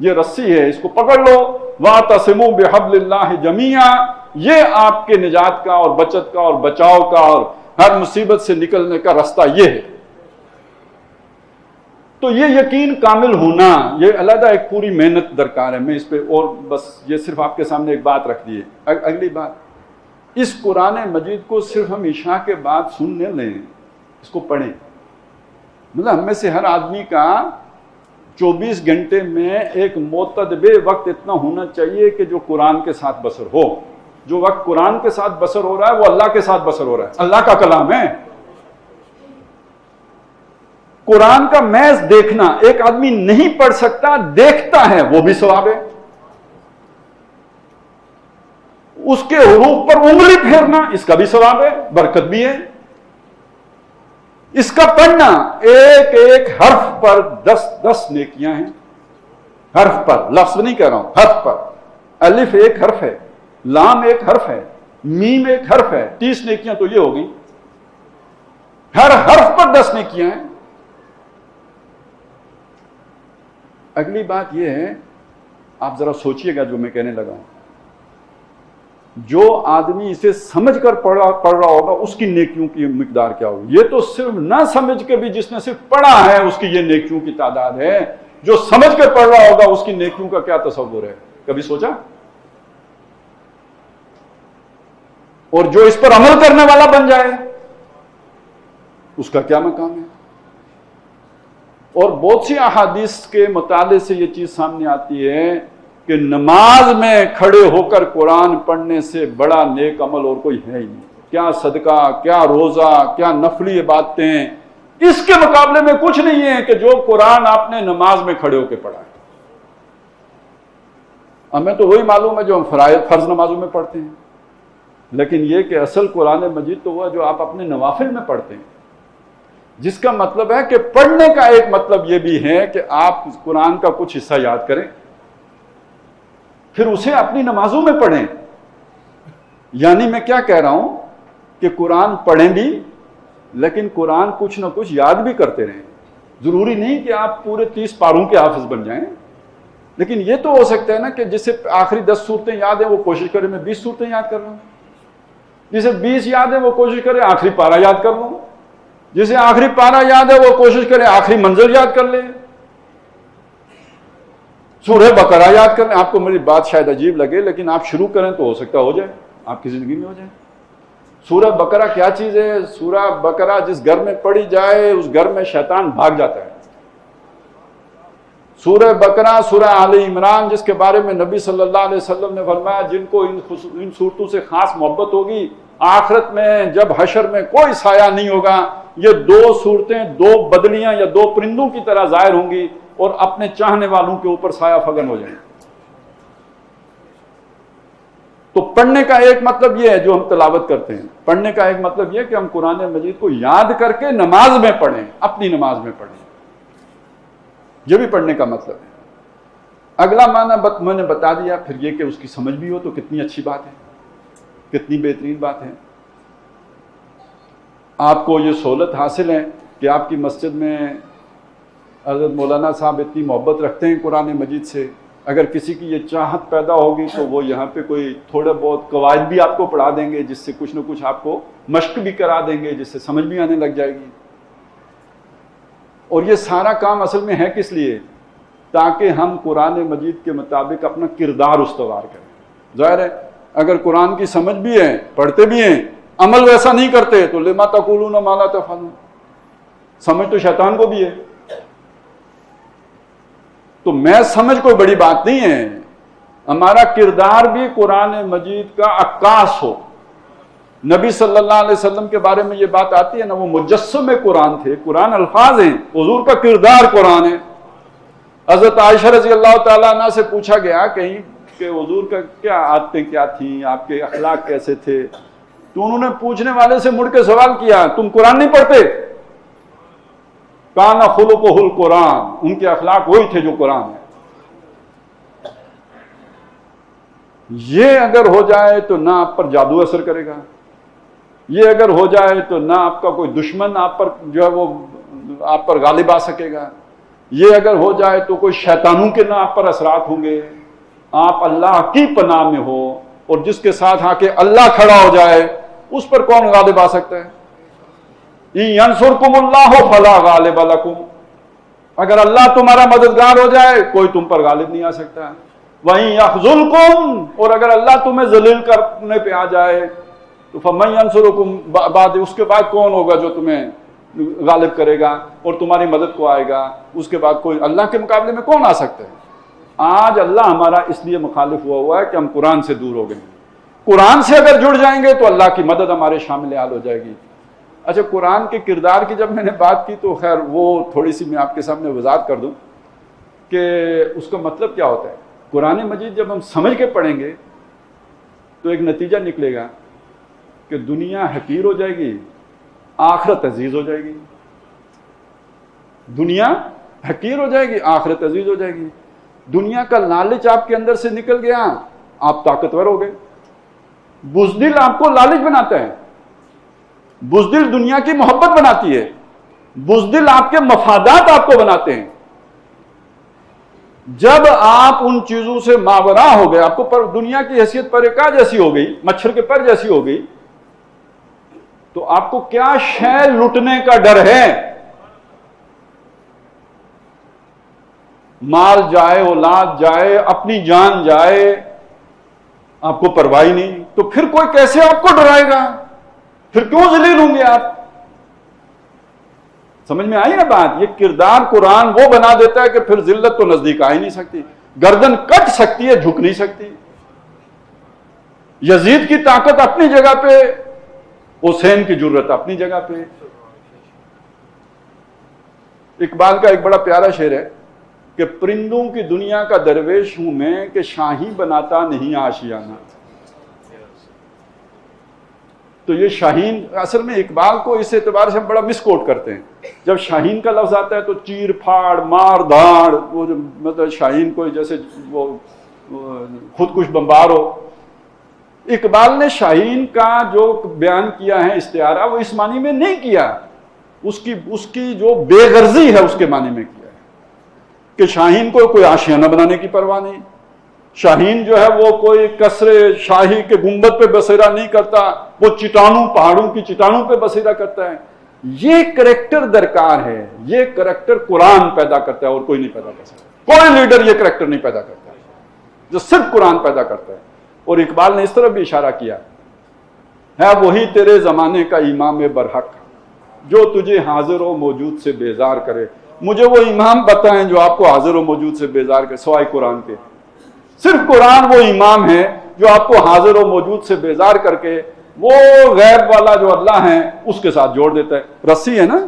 یہ رسی ہے، اس کو پکڑ لو، وَاعْتَصِمُوا بِحَبْلِ اللَّهِ جَمِيعًا، یہ آپ کے نجات کا اور بچت کا اور بچاؤ کا اور ہر مصیبت سے نکلنے کا راستہ یہ ہے۔ تو یہ یقین کامل ہونا، یہ علیحدہ ایک پوری محنت درکار ہے۔ میں اس پہ اور بس یہ صرف آپ کے سامنے ایک بات رکھ دی ہے۔ اگلی بات، اس قرآن مجید کو صرف ہم عشاء کے بعد سننے لیں، اس کو پڑھیں، مطلب ہم میں سے ہر آدمی کا 24 گھنٹے میں ایک معتدب وقت اتنا ہونا چاہیے کہ جو قرآن کے ساتھ بسر ہو۔ جو وقت قرآن کے ساتھ بسر ہو رہا ہے وہ اللہ کے ساتھ بسر ہو رہا ہے، اللہ کا کلام ہے۔ قرآن کا محض دیکھنا، ایک آدمی نہیں پڑھ سکتا، دیکھتا ہے وہ بھی ثواب ہے۔ اس کے حروف پر انگلی پھیرنا، اس کا بھی ثواب ہے، برکت بھی ہے۔ اس کا پڑھنا، ایک ایک حرف پر 10 نیکیاں ہیں، حرف پر، لفظ نہیں کہہ رہا ہوں، حرف پر۔ الف ایک حرف ہے، لام ایک حرف ہے، میم ایک حرف ہے، 30 نیکیاں تو یہ ہوگی۔ ہر حرف پر 10 نیکیاں ہیں۔ اگلی بات یہ ہے، آپ ذرا سوچئے گا جو میں کہنے لگا ہوں، جو آدمی اسے سمجھ کر پڑھ رہا ہوگا اس کی نیکیوں کی مقدار کیا ہوگی۔ یہ تو صرف نہ سمجھ کے بھی جس نے صرف پڑھا ہے اس کی یہ نیکیوں کی تعداد ہے، جو سمجھ کر پڑھ رہا ہوگا اس کی نیکیوں کا کیا تصور ہے، کبھی سوچا؟ اور جو اس پر عمل کرنے والا بن جائے اس کا کیا مقام ہے۔ اور بہت سی احادیث کے مطالعے سے یہ چیز سامنے آتی ہے کہ نماز میں کھڑے ہو کر قرآن پڑھنے سے بڑا نیک عمل اور کوئی ہے ہی نہیں۔ کیا صدقہ، کیا روزہ، کیا نفلی عبادتیں، اس کے مقابلے میں کچھ نہیں ہے کہ جو قرآن آپ نے نماز میں کھڑے ہو کے پڑھا ہے۔ ہمیں تو وہی معلوم ہے جو ہم فرض نمازوں میں پڑھتے ہیں، لیکن یہ کہ اصل قرآن مجید تو وہ جو آپ اپنے نوافل میں پڑھتے ہیں، جس کا مطلب ہے کہ پڑھنے کا ایک مطلب یہ بھی ہے کہ آپ قرآن کا کچھ حصہ یاد کریں، پھر اسے اپنی نمازوں میں پڑھیں۔ یعنی میں کیا کہہ رہا ہوں کہ قرآن پڑھیں بھی، لیکن قرآن کچھ نہ کچھ یاد بھی کرتے رہیں۔ ضروری نہیں کہ آپ پورے 30 پاروں کے حافظ بن جائیں، لیکن یہ تو ہو سکتا ہے نا کہ جسے آخری 10 صورتیں یاد ہیں وہ کوشش کرے میں 20 صورتیں یاد کر رہا ہوں، جسے 20 یاد ہے وہ کوشش کرے آخری پارہ یاد کر لوں، جسے آخری پارہ یاد ہے وہ کوشش کرے آخری منزل یاد کر لے، سورہ بقرہ یاد کر لیں۔ آپ کو میری بات شاید عجیب لگے لیکن آپ شروع کریں تو ہو سکتا ہو جائے، آپ کی زندگی میں ہو جائے۔ سورہ بقرہ کیا چیز ہے؟ سورہ بقرہ جس گھر میں پڑھی جائے اس گھر میں شیطان بھاگ جاتا ہے۔ سورہ بقرہ، سورہ آل عمران جس کے بارے میں نبی صلی اللہ علیہ وسلم نے فرمایا جن کو ان صورتوں سے خاص محبت ہوگی، آخرت میں جب حشر میں کوئی سایہ نہیں ہوگا، یہ 2 صورتیں 2 بدلیاں یا 2 پرندوں کی طرح ظاہر ہوں گی اور اپنے چاہنے والوں کے اوپر سایہ فگن ہو جائیں۔ تو پڑھنے کا ایک مطلب یہ ہے جو ہم تلاوت کرتے ہیں، پڑھنے کا ایک مطلب یہ کہ ہم قرآن مجید کو یاد کر کے نماز میں پڑھیں، اپنی نماز میں پڑھیں، یہ بھی پڑھنے کا مطلب ہے۔ اگلا معنی میں نے بتا دیا، پھر یہ کہ اس کی سمجھ بھی ہو تو کتنی اچھی بات ہے، کتنی بہترین بات ہے۔ آپ کو یہ سہولت حاصل ہے کہ آپ کی مسجد میں حضرت مولانا صاحب اتنی محبت رکھتے ہیں قرآن مجید سے، اگر کسی کی یہ چاہت پیدا ہوگی تو وہ یہاں پہ کوئی تھوڑا بہت قواعد بھی آپ کو پڑھا دیں گے، جس سے کچھ نہ کچھ آپ کو مشق بھی کرا دیں گے، جس سے سمجھ بھی آنے لگ جائے گی. اور یہ سارا کام اصل میں ہے کس لیے؟ تاکہ ہم قرآن مجید کے مطابق اپنا کردار استوار کریں. ظاہر ہے اگر قرآن کی سمجھ بھی ہے، پڑھتے بھی ہیں، عمل ویسا نہیں کرتے تو لما تقولون ما لا تفعلون. سمجھ تو شیطان کو بھی ہے. تو میں سمجھ کوئی بڑی بات نہیں ہے، ہمارا کردار بھی قرآن مجید کا عکاس ہو. نبی صلی اللہ علیہ وسلم کے بارے میں یہ بات آتی ہے نا، وہ مجسم قرآن تھے. قرآن الفاظ ہیں، حضور کا کردار قرآن ہے. حضرت عائشہ رضی اللہ تعالیٰ عنہ سے پوچھا گیا کہیں کہ حضور کا کیا عادتیں کیا تھیں، آپ کے اخلاق کیسے تھے؟ تو انہوں نے پوچھنے والے سے مڑ کے سوال کیا، تم قرآن نہیں پڑھتے؟ کان خلقہ القرآن، ان کے اخلاق وہی تھے جو قرآن ہے. یہ اگر ہو جائے تو نہ آپ پر جادو اثر کرے گا، یہ اگر ہو جائے تو نہ آپ کا کوئی دشمن آپ پر جو ہے وہ آپ پر غالب آ سکے گا، یہ اگر ہو جائے تو کوئی شیطانوں کے نہ آپ پر اثرات ہوں گے. آپ اللہ کی پناہ میں ہو، اور جس کے ساتھ آ کے اللہ کھڑا ہو جائے اس پر کون غالب آ سکتا ہے؟ يَنْصُرْكُمُ اللَّهُ فَلَا غَالِبَ لَكُمْ، اگر اللہ تمہارا مددگار ہو جائے کوئی تم پر غالب نہیں آ سکتا. وَإِن يَخْذُلْكُمْ، اور اگر اللہ تمہیں ذلیل کرنے پہ آ جائے تو فَمَن يَنْصُرُكُمْ بعد، اس کے بعد کون ہوگا جو تمہیں غالب کرے گا اور تمہاری مدد کو آئے گا؟ اس کے بعد کوئی اللہ کے مقابلے میں کون آ سکتا ہے؟ آج اللہ ہمارا اس لیے مخالف ہوا ہے کہ ہم قرآن سے دور ہو گئے ہیں. قرآن سے اگر جڑ جائیں گے تو اللہ کی مدد ہمارے شامل حال ہو جائے گی. اچھا، قرآن کے کردار کی جب میں نے بات کی تو خیر وہ تھوڑی سی میں آپ کے سامنے وضاحت کر دوں کہ اس کا مطلب کیا ہوتا ہے. قرآن مجید جب ہم سمجھ کے پڑھیں گے تو ایک نتیجہ نکلے گا کہ دنیا حقیر ہو جائے گی، آخرت عزیز ہو جائے گی. دنیا حقیر ہو جائے گی، آخرت عزیز ہو جائے گی. دنیا کا لالچ آپ کے اندر سے نکل گیا، آپ طاقتور ہو گئے. بزدل آپ کو لالچ بناتا ہے، بزدل دنیا کی محبت بناتی ہے، بزدل آپ کے مفادات آپ کو بناتے ہیں. جب آپ ان چیزوں سے ماورا ہو گئے، آپ کو پر دنیا کی حیثیت پر ایک جیسی ہو گئی، مچھر کے پر جیسی ہو گئی، تو آپ کو کیا شے لٹنے کا ڈر ہے؟ مال جائے، اولاد جائے، اپنی جان جائے، آپ کو پرواہ نہیں. تو پھر کوئی کیسے آپ کو ڈرائے گا؟ پھر کیوں ذلیل ہوں گے آپ؟ سمجھ میں آئی نا بات؟ یہ کردار قرآن وہ بنا دیتا ہے کہ پھر ذلت تو نزدیک آ ہی نہیں سکتی. گردن کٹ سکتی ہے، جھک نہیں سکتی. یزید کی طاقت اپنی جگہ پہ، حسین کی جرت اپنی جگہ پہ. اقبال کا ایک بڑا پیارا شعر ہے کہ پرندوں کی دنیا کا درویش ہوں میں کہ شاہی بناتا نہیں آشیانہ. تو یہ شاہین اصل میں اقبال کو اس اعتبار سے ہم بڑا مس کوٹ کرتے ہیں. جب شاہین کا لفظ آتا ہے تو چیر پھاڑ، مار دھاڑ، وہ جو مطلب شاہین کو جیسے وہ خودکش بمبار ہو. اقبال نے شاہین کا جو بیان کیا ہے استعارہ، وہ اس معنی میں نہیں کیا، اس کی جو بے غرضی ہے اس کے معنی میں کیا ہے کہ شاہین کو کوئی آشیانہ بنانے کی پرواہ نہیں. شاہین جو ہے وہ کوئی قصر شاہی کے گنبد پہ بسیرا نہیں کرتا، وہ چٹانوں، پہاڑوں کی چٹانوں پہ بسیرا کرتا ہے. یہ کریکٹر درکار ہے، یہ کریکٹر قرآن پیدا کرتا ہے اور کوئی نہیں پیدا کر سکتا. کوئی لیڈر یہ کریکٹر نہیں پیدا کرتا جو صرف قرآن پیدا کرتا ہے. اور اقبال نے اس طرف بھی اشارہ کیا ہے، وہی تیرے زمانے کا امام برحق جو تجھے حاضر و موجود سے بیزار کرے. مجھے وہ امام بتائیں جو آپ کو حاضر و موجود سے بیزار کرے سوائے قرآن کے. صرف قرآن وہ امام ہے جو آپ کو حاضر و موجود سے بیزار کر کے وہ غیب والا جو اللہ ہے اس کے ساتھ جوڑ دیتا ہے. رسی ہے نا،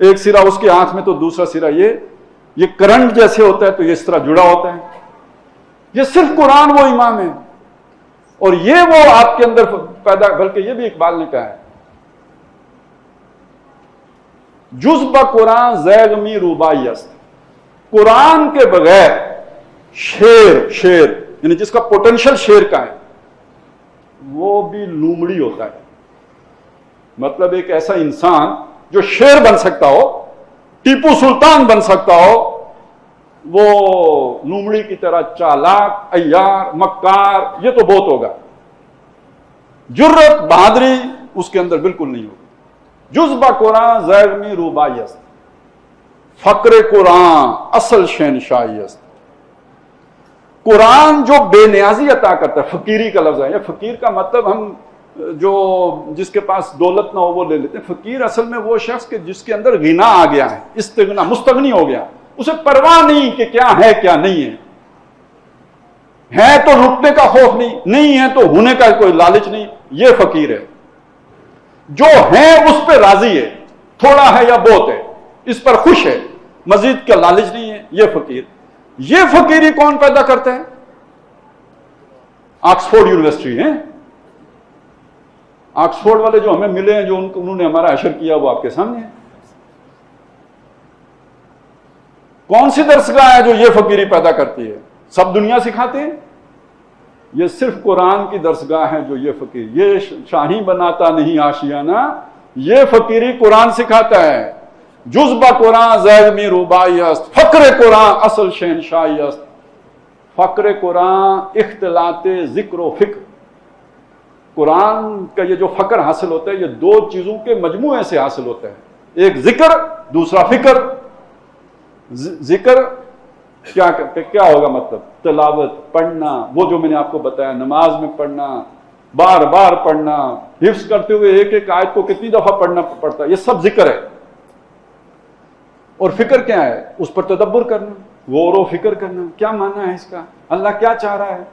ایک سرا اس کے ہاتھ میں تو دوسرا سرا یہ کرنٹ جیسے ہوتا ہے تو یہ اس طرح جڑا ہوتا ہے. یہ صرف قرآن وہ امام ہے اور یہ وہ آپ کے اندر پیدا. بلکہ یہ بھی اقبال نے کہا ہے، جز بقرآن زیغمی روبائی است. قرآن کے بغیر شیر یعنی جس کا پوٹینشل شیر کا ہے وہ بھی لومڑی ہوتا ہے. مطلب ایک ایسا انسان جو شیر بن سکتا ہو، ٹیپو سلطان بن سکتا ہو، وہ لومڑی کی طرح چالاک، عیار، مکار، یہ تو بہت ہوگا. جرت، بہادری اس کے اندر بالکل نہیں ہوگی. جذبہ قرآن زیرمی روبائی است، فقر قرآن اصل شہنشاہی است. قرآن جو بے نیازی عطا کرتا ہے، فقیری کا لفظ ہے. یہ فقیر کا مطلب ہم جو جس کے پاس دولت نہ ہو وہ لے لیتے ہیں. فقیر اصل میں وہ شخص کہ جس کے اندر غنا آ گیا ہے، استغنا، مستغنی ہو گیا، اسے پرواہ نہیں کہ کیا ہے کیا نہیں ہے. ہے تو لٹنے کا خوف نہیں ہے تو ہونے کا کوئی لالچ نہیں. یہ فقیر ہے. جو ہے اس پہ راضی ہے، تھوڑا ہے یا بہت ہے اس پر خوش ہے، مزید کا لالچ نہیں ہے. یہ فقیر. یہ فقیری کون پیدا کرتا ہے؟ آکسفورڈ یونیورسٹی ہے. آکسفورڈ والے جو ہمیں ملے ہیں، جو انہوں نے ہمارا حشر کیا، وہ آپ کے سامنے ہے. کون سی درسگاہ ہے جو یہ فقیری پیدا کرتی ہے؟ سب دنیا سکھاتے ہیں. یہ صرف قرآن کی درسگاہ ہے جو یہ فقیر. یہ شاہی بناتا نہیں آشیانہ، یہ فقیری قرآن سکھاتا ہے. جذبہ قرآن زید می روبائی است، فقر قرآن اصل شہنشاہی است. فقر قرآن اختلاط ذکر و فکر. قرآن کا یہ جو فقر حاصل ہوتا ہے، یہ دو چیزوں کے مجموعے سے حاصل ہوتا ہے. ایک ذکر، دوسرا فکر. ذکر کیا ہوگا مطلب؟ تلاوت، پڑھنا، وہ جو میں نے آپ کو بتایا، نماز میں پڑھنا، بار بار پڑھنا، حفظ کرتے ہوئے ایک ایک آیت کو کتنی دفعہ پڑھنا پڑتا ہے، یہ سب ذکر ہے. اور فکر کیا ہے؟ اس پر تدبر کرنا، غور و فکر کرنا، کیا معنی ہے اس کا، اللہ کیا چاہ رہا ہے.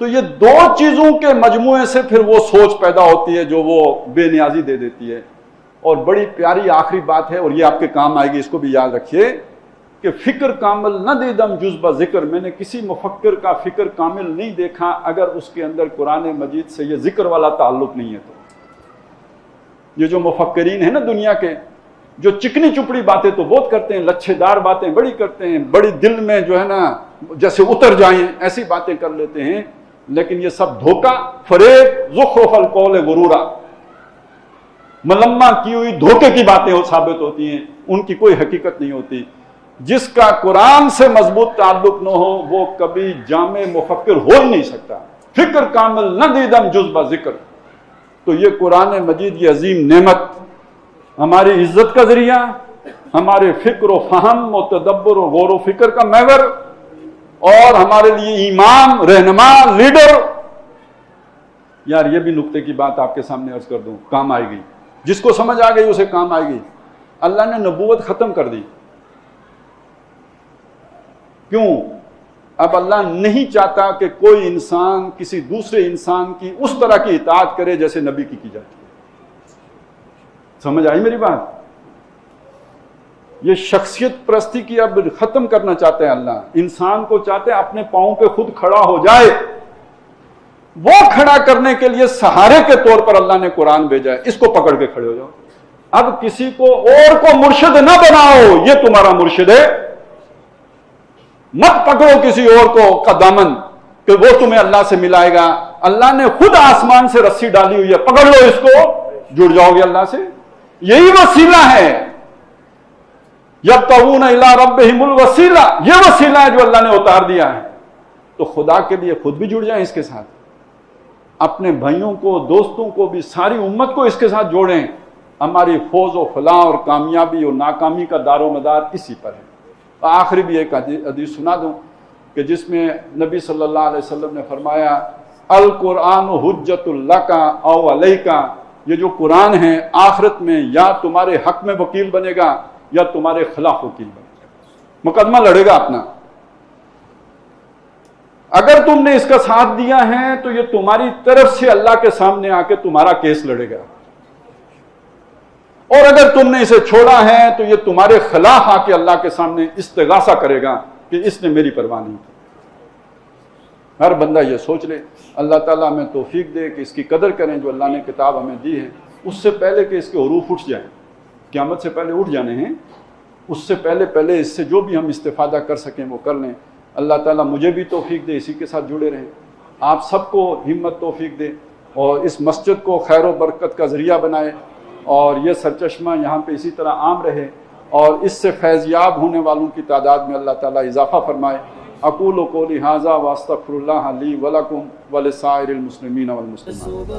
تو یہ دو چیزوں کے مجموعے سے پھر وہ سوچ پیدا ہوتی ہے جو وہ بے نیازی دے دیتی ہے. اور بڑی پیاری آخری بات ہے، اور یہ آپ کے کام آئے گی، اس کو بھی یاد رکھیے کہ فکر کامل نہ دیدم جذبہ ذکر. میں نے کسی مفکر کا فکر کامل نہیں دیکھا اگر اس کے اندر قرآن مجید سے یہ ذکر والا تعلق نہیں ہے. تو یہ جو مفکرین ہیں نا دنیا کے، جو چکنی چپڑی باتیں تو بہت کرتے ہیں، لچھے دار باتیں بڑی کرتے ہیں، بڑی دل میں جو ہے نا جیسے اتر جائیں ایسی باتیں کر لیتے ہیں، لیکن یہ سب دھوکہ، فریب، زخرف القول غرورا، ملمہ کی ہوئی دھوکے کی باتیں ثابت ہوتی ہیں، ان کی کوئی حقیقت نہیں ہوتی. جس کا قرآن سے مضبوط تعلق نہ ہو وہ کبھی جامع مفکر ہو ہی نہیں سکتا. فکر کامل نہ دیدم جذبہ ذکر. تو یہ قرآن مجید، یہ عظیم نعمت ہماری عزت کا ذریعہ، ہمارے فکر و فہم و تدبر و غور و فکر کا محور، اور ہمارے لیے امام، رہنما، لیڈر. یار یہ بھی نقطے کی بات آپ کے سامنے عرض کر دوں، کام آئے گی. جس کو سمجھ آ گئی اسے کام آئے گی. اللہ نے نبوت ختم کر دی. کیوں؟ اب اللہ نہیں چاہتا کہ کوئی انسان کسی دوسرے انسان کی اس طرح کی اطاعت کرے جیسے نبی کی جاتی ہے. سمجھ آئی میری بات؟ یہ شخصیت پرستی کی اب ختم کرنا چاہتے ہیں اللہ. انسان کو چاہتے ہیں اپنے پاؤں پہ خود کھڑا ہو جائے. وہ کھڑا کرنے کے لیے سہارے کے طور پر اللہ نے قرآن بھیجا ہے. اس کو پکڑ کے کھڑے ہو جاؤ. اب کسی کو اور کو مرشد نہ بناؤ، یہ تمہارا مرشد ہے. مت پکڑو کسی اور کو کا دامن کہ وہ تمہیں اللہ سے ملائے گا. اللہ نے خود آسمان سے رسی ڈالی ہوئی ہے، پکڑ لو اس کو، جڑ جاؤ گے اللہ سے. یہی وسیلہ ہے. یبتغون الی ربہم الوسیلہ، یہ وسیلہ ہے جو اللہ نے اتار دیا ہے. تو خدا کے لیے خود بھی جڑ جائیں اس کے ساتھ، اپنے بھائیوں کو، دوستوں کو بھی، ساری امت کو اس کے ساتھ جوڑیں. ہماری فوز و فلاح اور کامیابی اور ناکامی کا دار و مدار اسی پر ہے. آخری بھی ایک حدیث سنا دوں کہ جس میں نبی صلی اللہ علیہ وسلم نے فرمایا، القرآن حجت لک او علیک. یہ جو قرآن ہے آخرت میں یا تمہارے حق میں وکیل بنے گا یا تمہارے خلاف وکیل بنے گا، مقدمہ لڑے گا اپنا. اگر تم نے اس کا ساتھ دیا ہے تو یہ تمہاری طرف سے اللہ کے سامنے آ کے تمہارا کیس لڑے گا، اور اگر تم نے اسے چھوڑا ہے تو یہ تمہارے خلاف آ کے اللہ کے سامنے استغاثہ کرے گا کہ اس نے میری پرواہ نہیں کی. ہر بندہ یہ سوچ لے. اللہ تعالیٰ ہمیں توفیق دے کہ اس کی قدر کریں جو اللہ نے کتاب ہمیں دی ہے. اس سے پہلے کہ اس کے حروف اٹھ جائیں، قیامت سے پہلے اٹھ جانے ہیں، اس سے پہلے اس سے جو بھی ہم استفادہ کر سکیں وہ کر لیں. اللہ تعالیٰ مجھے بھی توفیق دے، اسی کے ساتھ جڑے رہیں. آپ سب کو ہمت توفیق دے اور اس مسجد کو خیر و برکت کا ذریعہ بنائے، اور یہ سرچشمہ یہاں پہ اسی طرح عام رہے. اور اس سے فیضیاب ہونے والوں کی تعداد میں اللہ تعالیٰ اضافہ فرمائے۔ اقول قولی ھذا واستغفر اللہ لی ولکم ولسائر المسلمین والمسلمات۔